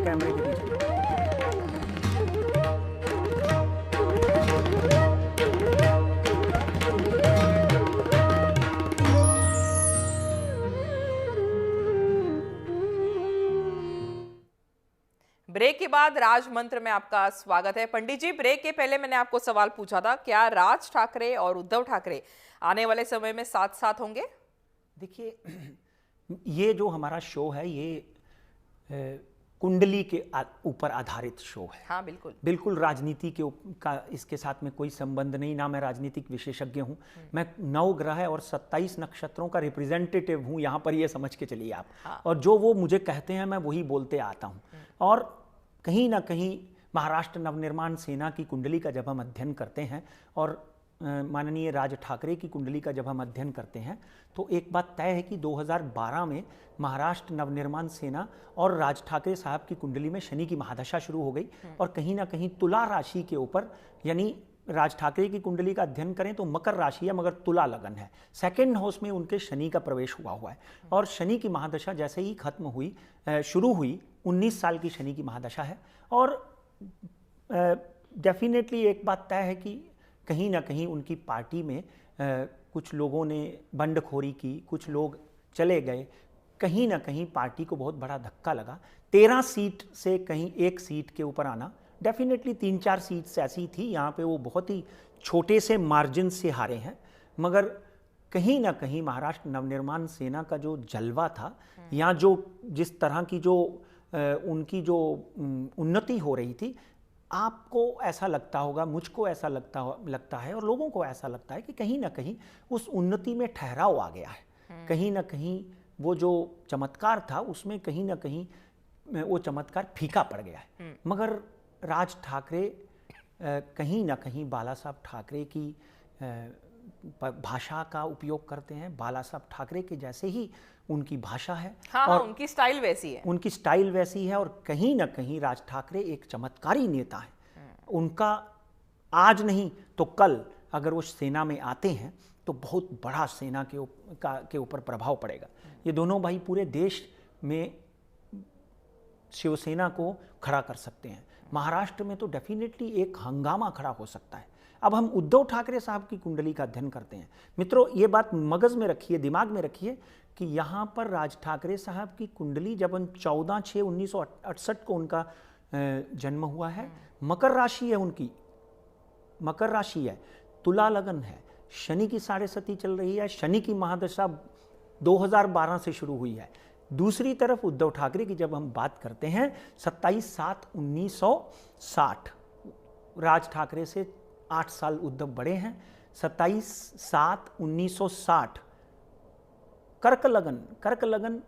कैमरे के पीछे। ब्रेक के बाद राज मंत्र में आपका स्वागत है। पंडित जी, ब्रेक के पहले मैंने आपको सवाल पूछा था, क्या राज ठाकरे और उद्धव ठाकरे आने वाले समय में साथ साथ होंगे? देखिए, ये जो हमारा शो है ये कुंडली के ऊपर आधारित शो है। हाँ, बिल्कुल बिल्कुल राजनीति का इसके साथ में कोई संबंध नहीं, ना मैं राजनीतिक विशेषज्ञ हूँ। मैं 9 ग्रह और 27 नक्षत्रों का रिप्रेजेंटेटिव हूँ यहाँ पर, ये समझ के चलिए आप। हाँ। और जो वो मुझे कहते हैं मैं वही बोलते आता हूँ। और कहीं ना कहीं महाराष्ट्र नवनिर्माण सेना की कुंडली का जब हम अध्ययन करते हैं और माननीय राज ठाकरे की कुंडली का जब हम अध्ययन करते हैं तो एक बात तय है कि 2012 में महाराष्ट्र नवनिर्माण सेना और राज ठाकरे साहब की कुंडली में शनि की महादशा शुरू हो गई। और कहीं ना कहीं तुला राशि के ऊपर, यानी राज ठाकरे की कुंडली का अध्ययन करें तो मकर राशि है मगर तुला लगन है, सेकंड हाउस में उनके शनि का प्रवेश हुआ है। और शनि की महादशा जैसे ही खत्म हुई, शुरू हुई, 19 साल की शनि की महादशा है। और डेफिनेटली एक बात तय है कि कहीं ना कहीं उनकी पार्टी में कुछ लोगों ने बंडखोरी की, कुछ लोग चले गए, कहीं ना कहीं पार्टी को बहुत बड़ा धक्का लगा। 13 सीट से कहीं एक सीट के ऊपर आना, डेफिनेटली 3-4 सीट्स ऐसी थी यहाँ पे वो बहुत ही छोटे से मार्जिन से हारे हैं। मगर कहीं ना कहीं महाराष्ट्र नवनिर्माण सेना का जो जलवा था या जो जिस तरह की जो उनकी जो उन्नति हो रही थी, आपको ऐसा लगता होगा, मुझको ऐसा लगता है और लोगों को ऐसा लगता है कि कहीं ना कहीं उस उन्नति में ठहराव आ गया है। कहीं ना कहीं वो जो चमत्कार था उसमें कहीं ना कहीं वो चमत्कार फीका पड़ गया है। मगर राज ठाकरे कहीं ना कहीं बाला साहब ठाकरे की भाषा का उपयोग करते हैं। बाला साहब ठाकरे के जैसे ही उनकी भाषा है। हाँ, और उनकी स्टाइल वैसी है। उनकी स्टाइल वैसी है। और कहीं ना कहीं राज ठाकरे एक चमत्कारी नेता है। उनका आज नहीं तो कल अगर वो सेना में आते हैं तो बहुत बड़ा सेना के ऊपर प्रभाव पड़ेगा। ये दोनों भाई पूरे देश में शिवसेना को खड़ा कर सकते हैं। महाराष्ट्र में तो डेफिनेटली एक हंगामा खड़ा हो सकता है। अब हम उद्धव ठाकरे साहब की कुंडली का अध्ययन करते हैं। मित्रों, ये बात मगज में रखिए, दिमाग में रखिए कि यहाँ पर राज ठाकरे साहब की कुंडली जब 14/6/1968 को उनका जन्म हुआ है, मकर राशि है उनकी, मकर राशि है, तुला लगन है, शनि की 7.5 चल रही है, शनि की महादशा 2012 से शुरू हुई है। दूसरी तरफ उद्धव ठाकरे की जब हम बात करते हैं 27/7/1960, राज ठाकरे से 8 साल उद्धव बड़े हैं। 27/7/1960 कर्क लगन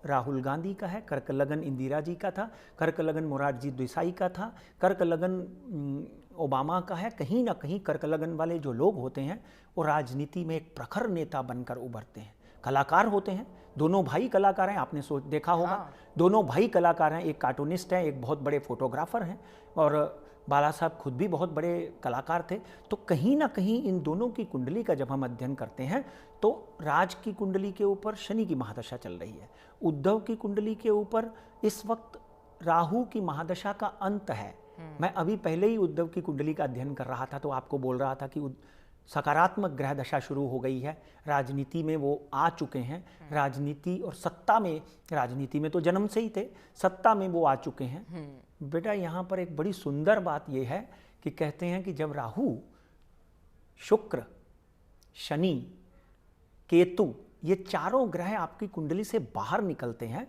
राहुल गांधी का है, कर्क लगन इंदिरा जी का था, कर्क लगन मोरारजी देसाई का था, कर्क लगन ओबामा का है। कहीं ना कहीं कर्क लगन वाले जो लोग होते हैं वो राजनीति में एक प्रखर नेता बनकर उभरते हैं। कलाकार होते हैं, दोनों भाई कलाकार हैं, आपने देखा होगा। हाँ। दोनों भाई कलाकार हैं, एक कार्टूनिस्ट हैं, एक बहुत बड़े फोटोग्राफर हैं। और बाला साहब खुद भी बहुत बड़े कलाकार थे। तो कहीं ना कहीं इन दोनों की कुंडली का जब हम अध्ययन करते हैं तो राज की कुंडली के ऊपर शनि की महादशा चल रही है, उद्धव की कुंडली के ऊपर इस वक्त राहु की महादशा का अंत है। मैं अभी पहले ही उद्धव की कुंडली का अध्ययन कर रहा था तो आपको बोल रहा था कि सकारात्मक ग्रह दशा शुरू हो गई है, राजनीति में वो आ चुके हैं। राजनीति और सत्ता में, राजनीति में तो जन्म से ही थे, सत्ता में वो आ चुके हैं। बेटा, यहाँ पर एक बड़ी सुंदर बात यह है कि कहते हैं कि जब राहु, शुक्र, शनि, केतु ये चारों ग्रह आपकी कुंडली से बाहर निकलते हैं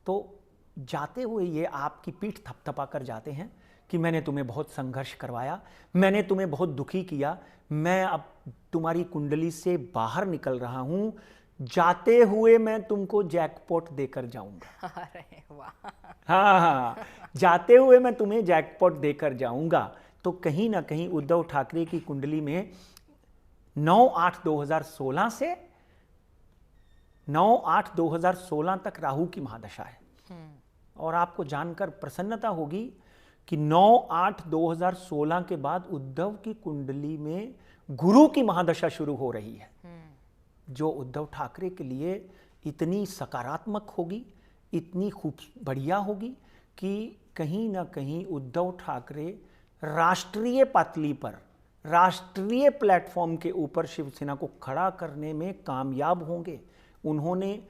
तो जाते हुए ये आपकी पीठ थपथपा कर जाते हैं कि मैंने तुम्हें बहुत संघर्ष करवाया, मैंने तुम्हें बहुत दुखी किया, मैं अब तुम्हारी कुंडली से बाहर निकल रहा हूं, जाते हुए मैं तुमको जैकपॉट देकर जाऊंगा। अरे वाह! हाँ, जाते हुए मैं तुम्हें जैकपॉट देकर जाऊंगा। तो कहीं ना कहीं उद्धव ठाकरे की कुंडली में 9/8/2016 से 9/8/2016 तक राहु की महादशा है। और आपको जानकर प्रसन्नता होगी कि 9/8/2016 के बाद उद्धव की कुंडली में गुरु की महादशा शुरू हो रही है, जो उद्धव ठाकरे के लिए इतनी सकारात्मक होगी, इतनी खूब बढ़िया होगी कि कहीं ना कहीं उद्धव ठाकरे राष्ट्रीय पातली पर, राष्ट्रीय प्लेटफॉर्म के ऊपर शिवसेना को खड़ा करने में कामयाब होंगे। उन्होंने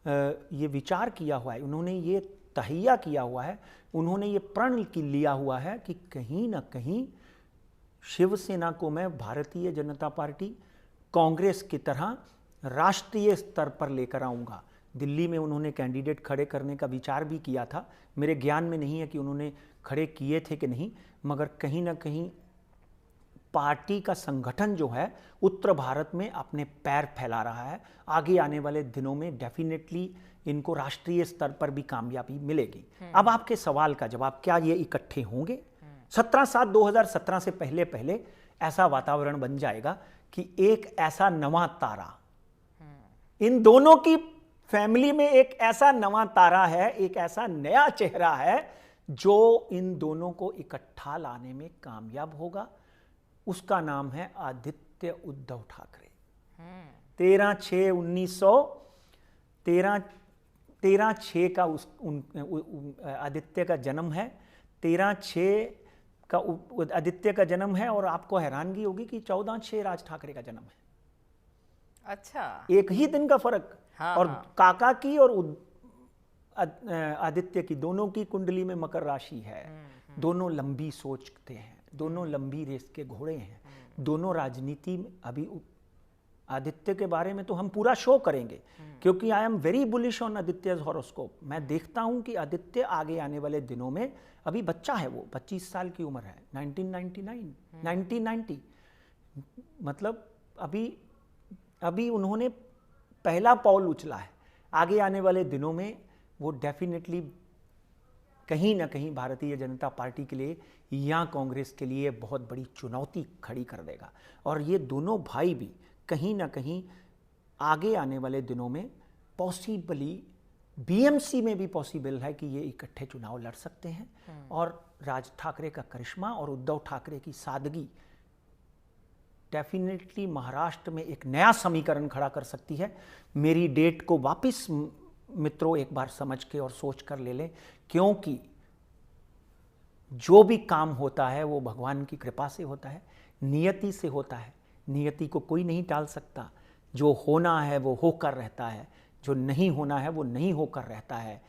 ये विचार किया हुआ है, उन्होंने ये तहैया किया हुआ है, उन्होंने ये प्रण लिया हुआ है कि कहीं ना कहीं शिवसेना को मैं भारतीय जनता पार्टी, कांग्रेस की तरह राष्ट्रीय स्तर पर लेकर आऊँगा। दिल्ली में उन्होंने कैंडिडेट खड़े करने का विचार भी किया था। मेरे ज्ञान में नहीं है कि उन्होंने खड़े किए थे कि नहीं, मगर कहीं ना कहीं पार्टी का संगठन जो है उत्तर भारत में अपने पैर फैला रहा है। आगे आने वाले दिनों में डेफिनेटली इनको राष्ट्रीय स्तर पर भी कामयाबी मिलेगी। अब आपके सवाल का जवाब, क्या ये इकट्ठे होंगे? 17/7/2017 से पहले पहले ऐसा वातावरण बन जाएगा कि एक ऐसा नवा तारा, इन दोनों की फैमिली में एक ऐसा नवा तारा है, एक ऐसा नया चेहरा है जो इन दोनों को इकट्ठा लाने में कामयाब होगा। उसका नाम है आदित्य उद्धव ठाकरे। 13/6 का आदित्य का जन्म है। 13/6 का आदित्य का जन्म है और आपको हैरानगी होगी कि 14/6 राज ठाकरे का जन्म है। अच्छा, एक ही दिन का फर्क। हाँ, और हाँ। काका की और आदित्य की दोनों की कुंडली में मकर राशि है। दोनों लंबी सोचते हैं, दोनों लंबी रेस के घोड़े हैं, दोनों राजनीति में। अभी आदित्य के बारे में तो हम पूरा शो करेंगे, क्योंकि I am very bullish on Aditya's horoscope. मैं देखता हूं कि आदित्य आगे आने वाले दिनों में, अभी बच्चा है वो, 25 साल की उम्र है, 1990, मतलब अभी उन्होंने पहला पॉल उछला है। आगे आने वाले दिनों में वो डेफिनेटली कहीं ना कहीं भारतीय जनता पार्टी के लिए या कांग्रेस के लिए बहुत बड़ी चुनौती खड़ी कर देगा। और ये दोनों भाई भी कहीं ना कहीं आगे आने वाले दिनों में पॉसिबली बीएमसी में भी पॉसिबल है कि ये इकट्ठे चुनाव लड़ सकते हैं। और राज ठाकरे का करिश्मा और उद्धव ठाकरे की सादगी डेफिनेटली महाराष्ट्र में एक नया समीकरण खड़ा कर सकती है। मेरी डेट को वापस मित्रों एक बार समझ के और सोच कर ले लें, क्योंकि जो भी काम होता है वो भगवान की कृपा से होता है, नियति से होता है। नियति को कोई नहीं टाल सकता। जो होना है वो होकर रहता है, जो नहीं होना है वो नहीं होकर रहता है।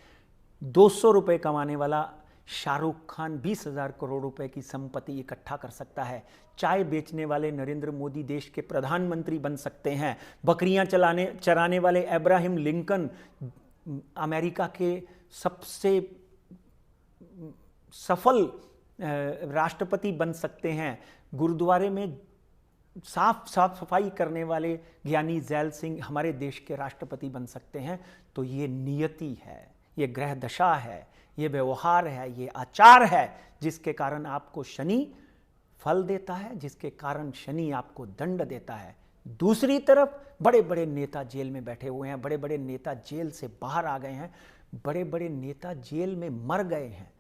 200 रुपये कमाने वाला शाहरुख खान 20,000 करोड़ रुपए की संपत्ति इकट्ठा कर सकता है। चाय बेचने वाले नरेंद्र मोदी देश के प्रधानमंत्री बन सकते हैं। बकरियां चराने वाले अब्राहम लिंकन अमेरिका के सबसे सफल राष्ट्रपति बन सकते हैं। गुरुद्वारे में साफ सफाई करने वाले ज्ञानी जैल सिंह हमारे देश के राष्ट्रपति बन सकते हैं। तो ये नियति है, ये ग्रह दशा है, ये व्यवहार है, ये आचार है, जिसके कारण आपको शनि फल देता है, जिसके कारण शनि आपको दंड देता है। दूसरी तरफ बड़े बड़े नेता जेल में बैठे हुए हैं, बड़े बड़े नेता जेल से बाहर आ गए हैं, बड़े बड़े नेता जेल में मर गए हैं।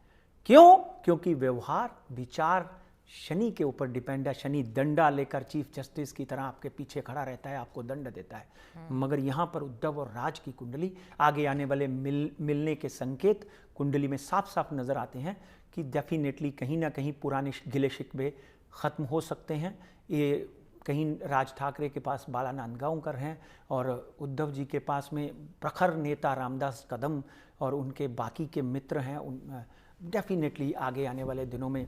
क्यों? क्योंकि व्यवहार, विचार शनि के ऊपर डिपेंड है। शनि दंडा लेकर चीफ जस्टिस की तरह आपके पीछे खड़ा रहता है, आपको दंड देता है। मगर यहाँ पर उद्धव और राज की कुंडली, आगे आने वाले मिलने के संकेत कुंडली में साफ साफ नजर आते हैं कि डेफिनेटली कहीं ना कहीं पुराने गिले शिकवे खत्म हो सकते हैं। ये कहीं राज ठाकरे के पास बाला नांदगांवकर हैं और उद्धव जी के पास में प्रखर नेता रामदास कदम और उनके बाकी के मित्र हैं। डेफिनेटली आगे आने वाले दिनों में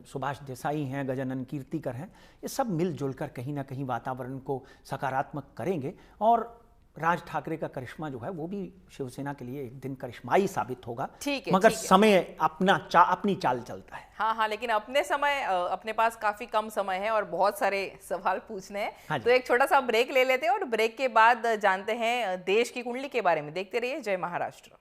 सुभाष देसाई हैं, गजानन कीर्तिकर हैं, ये सब मिलजुल कर कहीं ना कहीं वातावरण को सकारात्मक करेंगे। और राज ठाकरे का करिश्मा जो है वो भी शिवसेना के लिए एक दिन करिश्माई साबित होगा। ठीक है, मगर ठीक है। समय अपनी चाल चलता है। हाँ, लेकिन अपने पास काफी कम समय है और बहुत सारे सवाल पूछने हैं। हाँ जी। तो एक छोटा सा ब्रेक ले लेते हैं और ब्रेक के बाद जानते हैं देश की कुंडली के बारे में। देखते रहिए जय महाराष्ट्र।